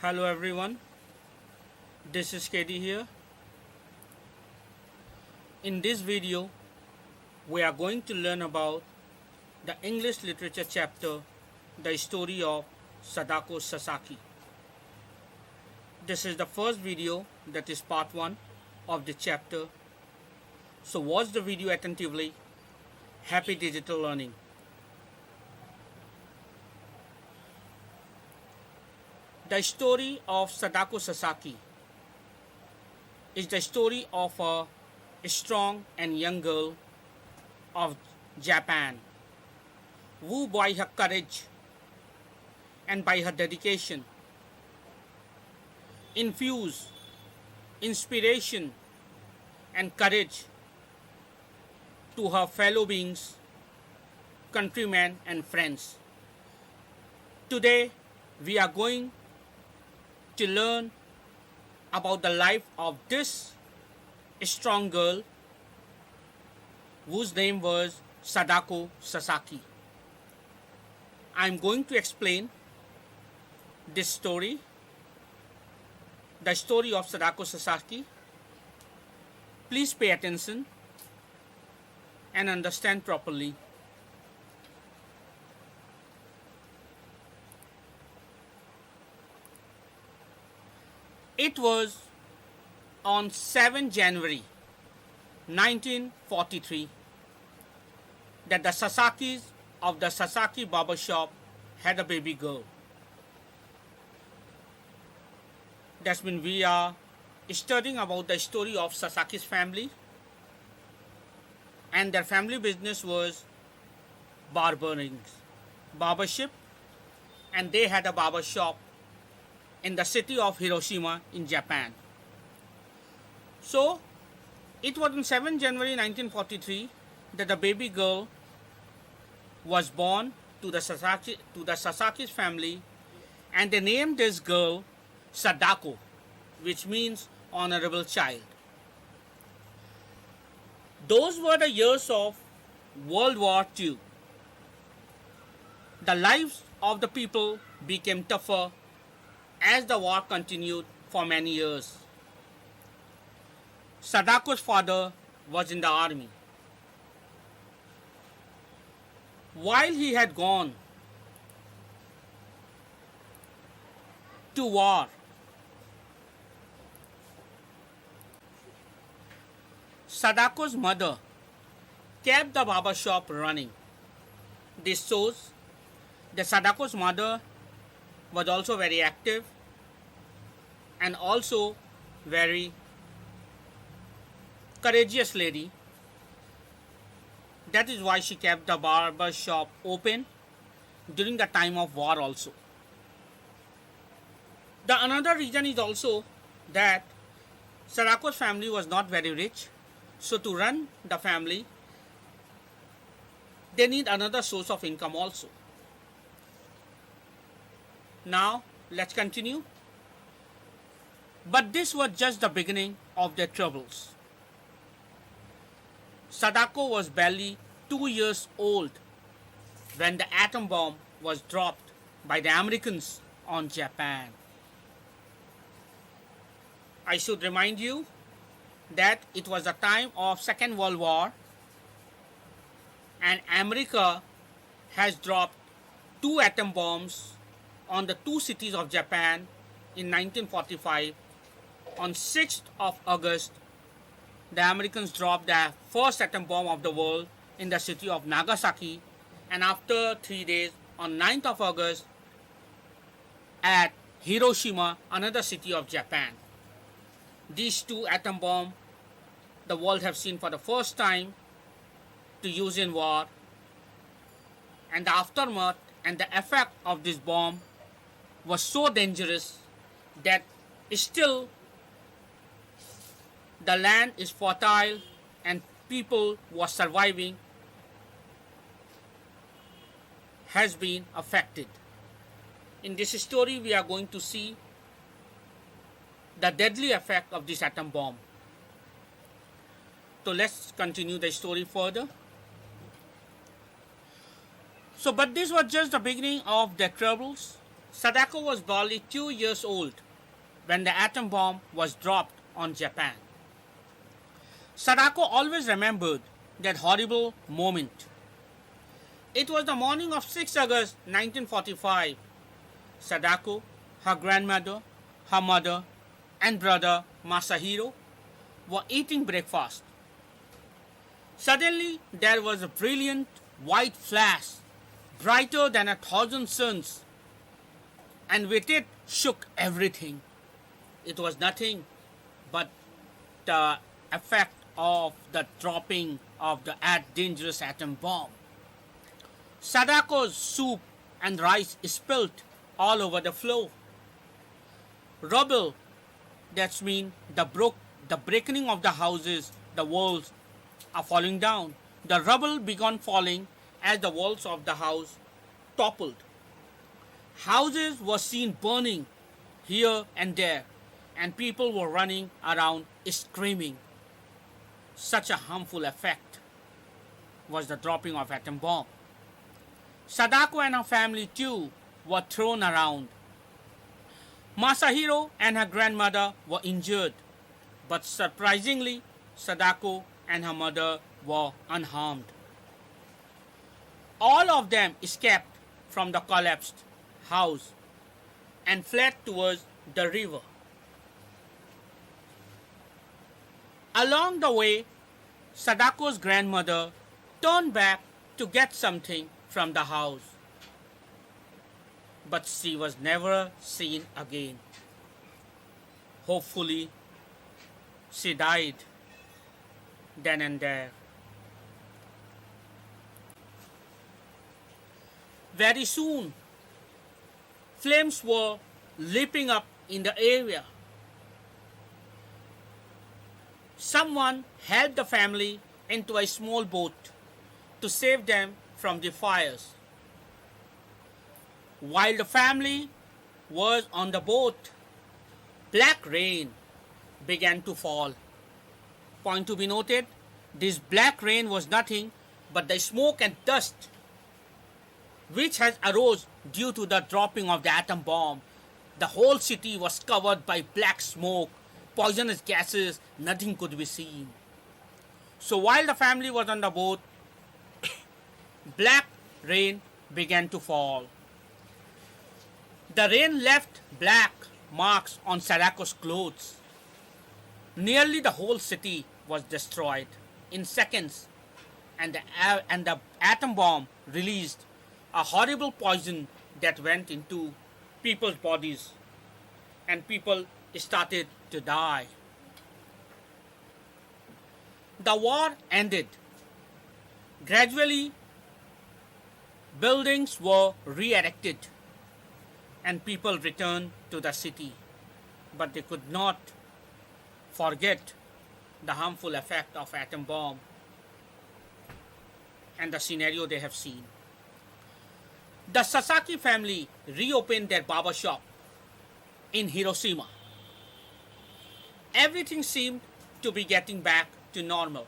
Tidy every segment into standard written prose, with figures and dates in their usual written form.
Hello everyone, this is KD here. In this video, we are going to learn about the English literature chapter, the story of Sadako Sasaki. This is the first video, that is part 1 of the chapter. So watch the video attentively. Happy digital learning. The story of Sadako Sasaki is the story of a strong and young girl of Japan who, by her courage and by her dedication, infused inspiration and courage to her fellow beings, countrymen and friends. Today we are going to learn about the life of this strong girl whose name was Sadako Sasaki. I am going to explain this story, the story of Sadako Sasaki. Please pay attention and understand properly. It was on 7 January 1943 that the Sasakis of the Sasaki barber shop had a baby girl. That's when we are studying about the story of Sasaki's family, and their family business was barbership, and they had a barber shop in the city of Hiroshima in Japan. So it was on 7 January 1943 that the baby girl was born to the Sasaki's family, and they named this girl Sadako, which means honorable child. Those were the years of World War II. The lives of the people became tougher as the war continued for many years. Sadako's father was in the army. While he had gone to war, Sadako's mother kept the barber shop running. This shows that Sadako's mother was also very active and also very courageous lady. That is why she kept the barber shop open during the time of war also. The another reason is also that Sadako's family was not very rich, so to run the family they need another source of income also. Now let's continue. But this was just the beginning of their troubles. Sadako was barely 2 years old when the atom bomb was dropped by the Americans on Japan. I should remind you that it was the time of Second World War, and America has dropped 2 atom bombs on the 2 cities of Japan in 1945. On 6th of August, the Americans dropped the first atom bomb of the world in the city of Nagasaki, and after 3 days, on 9th of August, at Hiroshima, another city of Japan. These 2 atom bombs the world have seen for the first time to use in war, and the aftermath and the effect of this bomb was so dangerous that still the land is fertile and people who are surviving has been affected. In this story we are going to see the deadly effect of this atom bomb. So let's continue the story further. So, but this was just the beginning of their troubles. Sadako was barely 2 years old when the atom bomb was dropped on Japan. Sadako always remembered that horrible moment. It was the morning of 6 August 1945. Sadako, her grandmother, her mother, and brother Masahiro were eating breakfast. Suddenly, there was a brilliant white flash, brighter than 1,000 suns, and with it shook everything. It was nothing but the effect of the dropping of the dangerous atom bomb. Sadako's soup and rice spilled all over the floor. Rubble, that's mean the breaking of the houses, the walls are falling down. The rubble began falling as the walls of the house toppled. Houses were seen burning here and there, and people were running around screaming. Such a harmful effect was the dropping of atom bomb. Sadako and her family too were thrown around. Masahiro and her grandmother were injured, but surprisingly, Sadako and her mother were unharmed. All of them escaped from the collapsed house and fled towards the river. Along the way, Sadako's grandmother turned back to get something from the house, but she was never seen again. Hopefully, she died then and there. Very soon, flames were leaping up in the area. Someone helped the family into a small boat to save them from the fires. While the family was on the boat, black rain began to fall. Point to be noted, this black rain was nothing but the smoke and dust which has arose due to the dropping of the atom bomb. The whole city was covered by black smoke, poisonous gases, nothing could be seen. So while the family was on the boat, black rain began to fall. The rain left black marks on Sadako's clothes. Nearly the whole city was destroyed in seconds, and the atom bomb released a horrible poison that went into people's bodies, and people started to die. The war ended. Gradually, buildings were re-erected and people returned to the city, but they could not forget the harmful effect of atom bomb and the scenario they have seen. The Sasaki family reopened their barber shop in Hiroshima. Everything seemed to be getting back to normal.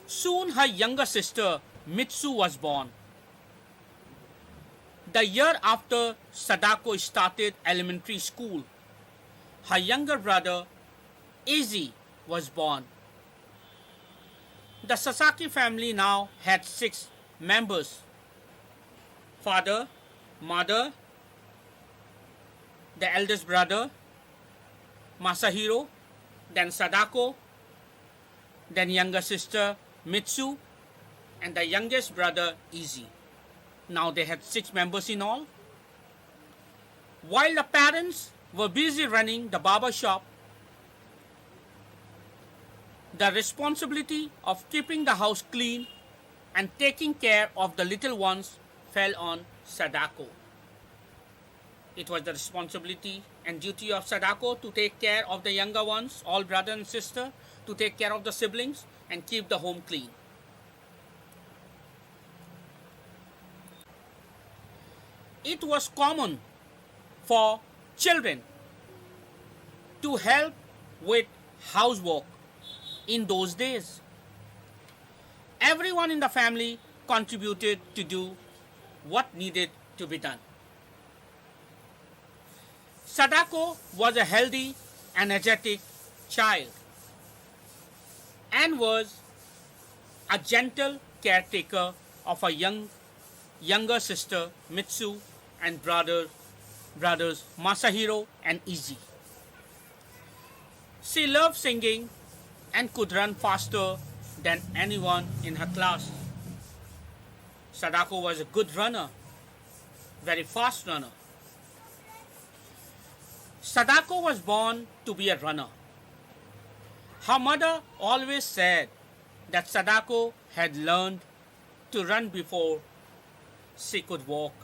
Soon her younger sister Mitsu was born. The year after Sadako started elementary school, her younger brother Izzy was born. The Sasaki family now had 6 members: father, mother, the eldest brother Masahiro, then Sadako, then younger sister Mitsu, and the youngest brother Izzy. Now they had 6 members in all. While the parents were busy running the barber shop, the responsibility of keeping the house clean and taking care of the little ones fell on Sadako. It was the responsibility and duty of Sadako to take care of the younger ones, all brother and sister, to take care of the siblings and keep the home clean. It was common for children to help with housework in those days. Everyone in the family contributed to do what needed to be done. Sadako was a healthy, energetic child and was a gentle caretaker of her younger sister Mitsu and brothers Masahiro and Izzy. She loved singing and could run faster than anyone in her class. Sadako was a good runner, very fast runner. Sadako was born to be a runner. Her mother always said that Sadako had learned to run before she could walk.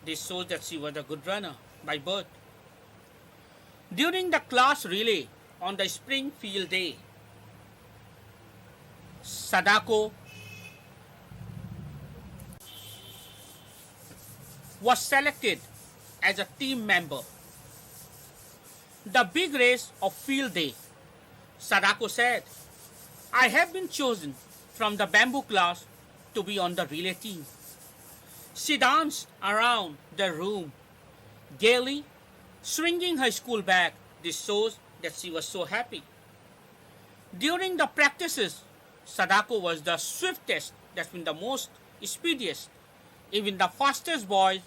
This shows that she was a good runner by birth. During the class relay on the spring field day, Sadako was selected as a team member. The big race of field day, Sadako said, "I have been chosen from the bamboo class to be on the relay team." She danced around the room, gaily swinging her school bag. This shows that she was so happy. During the practices, Sadako was the swiftest, that's been the most speediest. Even the fastest boys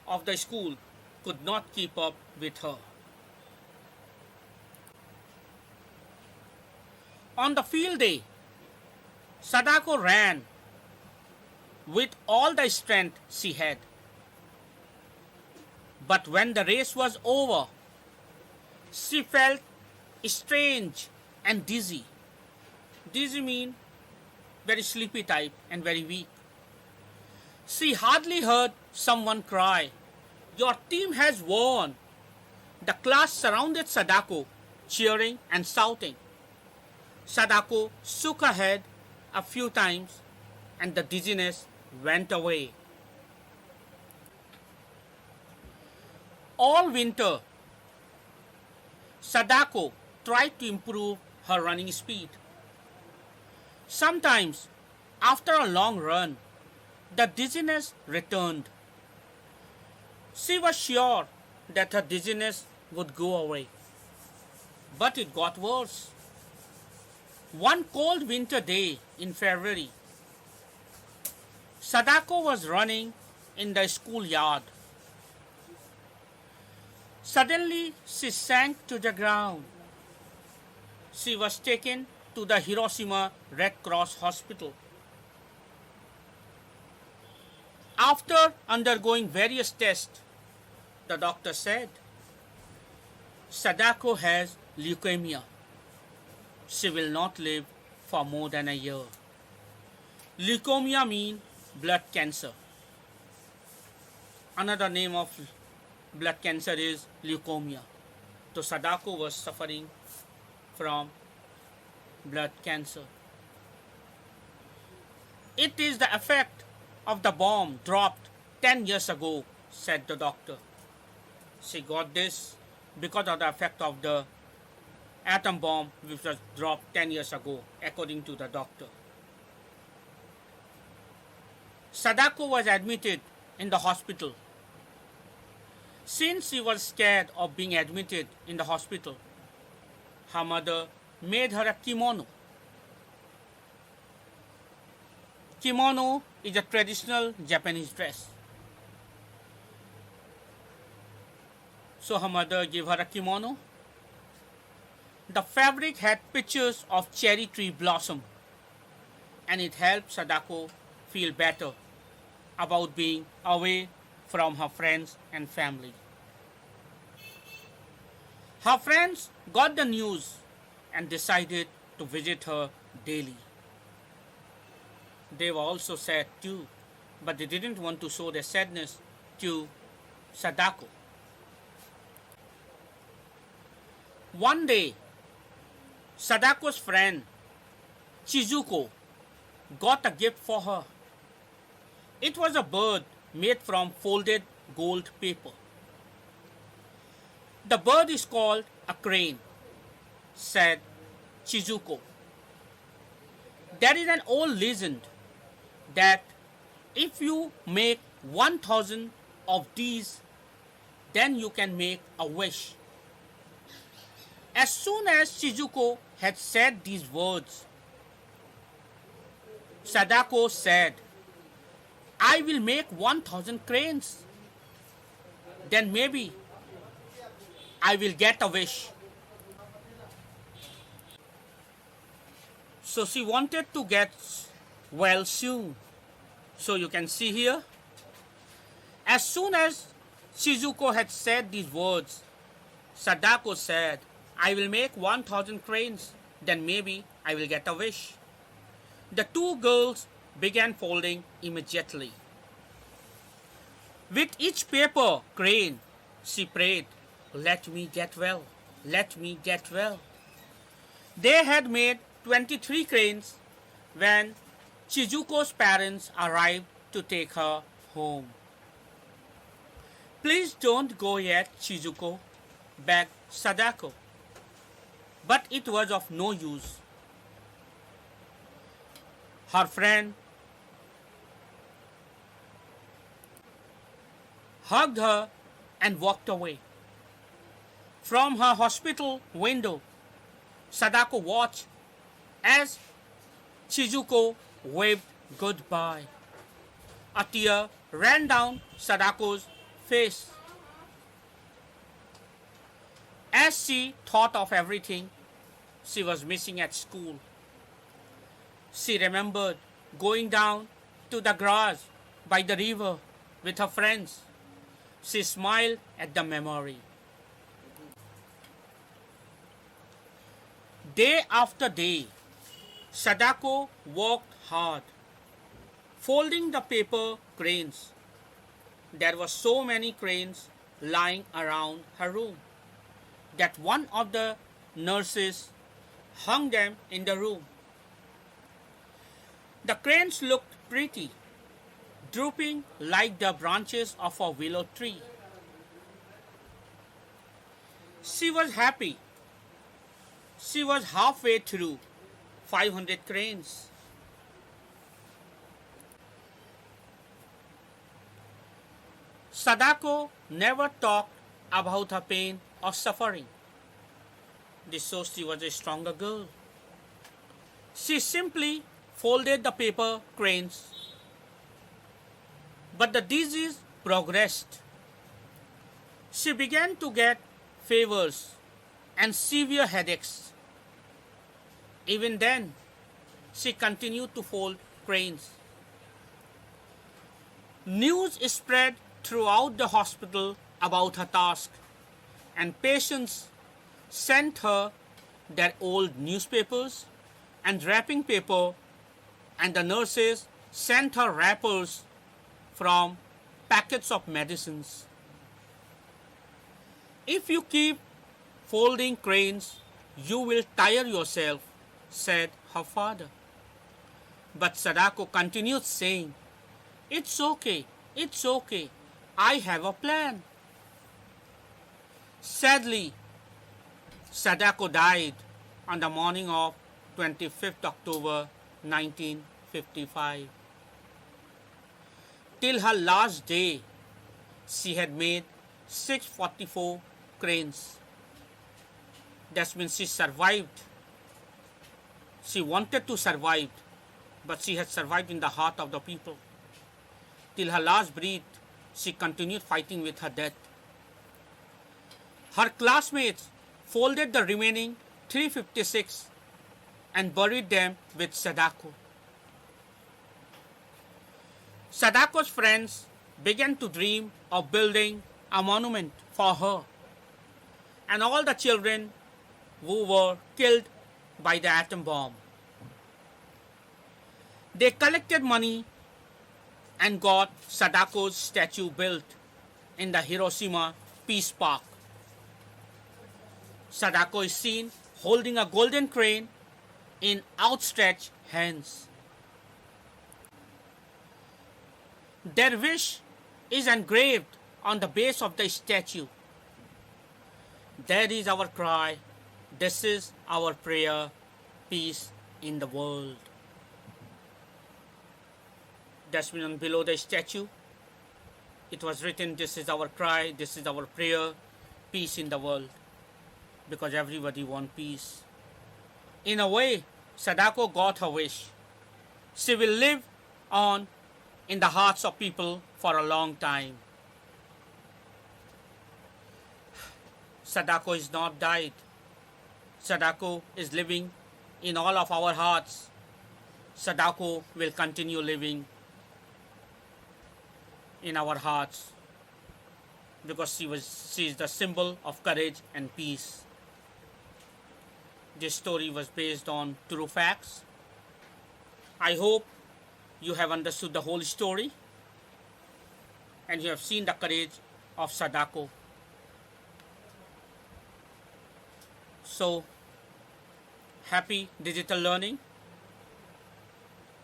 of the school could not keep up with her. On the field day, Sadako ran with all the strength she had. But when the race was over, she felt strange and dizzy. Dizzy means very sleepy type and very weak. She hardly heard someone cry, "Your team has won!" The class surrounded Sadako, cheering and shouting. Sadako shook her head a few times and the dizziness went away. All winter, Sadako tried to improve her running speed. Sometimes, after a long run, the dizziness returned. She was sure that her dizziness would go away, but it got worse. One cold winter day in February, Sadako was running in the schoolyard. Suddenly, she sank to the ground. She was taken to the Hiroshima Red Cross Hospital. After undergoing various tests, the doctor said, "Sadako has leukemia. She will not live for more than a year." Leukemia means blood cancer. Another name of blood cancer is leukemia. So Sadako was suffering from blood cancer. It is the effect of the bomb dropped 10 years ago, said the doctor. She got this because of the effect of the atom bomb which was dropped 10 years ago, according to the doctor. Sadako was admitted in the hospital. Since she was scared of being admitted in the hospital, her mother made her a kimono. Kimono is a traditional Japanese dress. So her mother gave her a kimono. The fabric had pictures of cherry tree blossom, and it helped Sadako feel better about being away from her friends and family. Her friends got the news and decided to visit her daily. They were also sad too, but they didn't want to show their sadness to Sadako. One day, Sadako's friend Chizuko got a gift for her. It was a bird made from folded gold paper. The bird is called a crane, said Chizuko. There is an old legend that if you make 1,000 of these then you can make a wish. As soon as Shizuko had said these words, Sadako said, I will make 1000 cranes. Then maybe I will get a wish. So she wanted to get well soon. So you can see here, as soon as Shizuko had said these words, Sadako said, I will make 1000 cranes, then maybe I will get a wish. The two girls began folding immediately. With each paper crane, she prayed, let me get well, let me get well. They had made 23 cranes when Shizuko's parents arrived to take her home. Please don't go yet, Shizuko, begged Sadako. But it was of no use. Her friend hugged her and walked away. From her hospital window, Sadako watched as Shizuko waved goodbye. A tear ran down Sadako's face as she thought of everything she was missing at school. She remembered going down to the grass by the river with her friends. She smiled at the memory. Day after day, Sadako worked hard, folding the paper cranes. There were so many cranes lying around her room that one of the nurses hung them in the room. The cranes looked pretty, drooping like the branches of a willow tree. She was happy. She was halfway through 500 cranes. Sadako never talked about her pain or suffering. This shows she was a stronger girl. She simply folded the paper cranes. But the disease progressed. She began to get fevers and severe headaches. Even then, she continued to fold cranes. News spread throughout the hospital about her task, and patients sent her their old newspapers and wrapping paper, and the nurses sent her wrappers from packets of medicines. If you keep folding cranes, you will tire yourself, said her father. But Sadako continued saying, it's okay, I have a plan. Sadly, Sadako died on the morning of 25th October 1955. Till her last day, she had made 644 cranes. That means she survived. She wanted to survive, but she had survived in the heart of the people. Till her last breath, she continued fighting with her death. Her classmates folded the remaining 356 and buried them with Sadako. Sadako's friends began to dream of building a monument for her and all the children who were killed by the atom bomb. They collected money and got Sadako's statue built in the Hiroshima Peace Park. Sadako is seen holding a golden crane in outstretched hands. Their wish is engraved on the base of the statue. That is our cry. This is our prayer. Peace in the world. That's below the statue it was written, this is our cry, this is our prayer, peace in the world, because everybody wants peace. In a way, Sadako got her wish. She will live on in the hearts of people for a long time. Sadako is not died. Sadako is living in all of our hearts. Sadako will continue living in our hearts because she is the symbol of courage and peace. This story was based on true facts. I hope you have understood the whole story and you have seen the courage of Sadako. So, happy digital learning.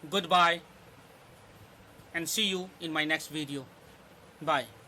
Goodbye and see you in my next video. Bye.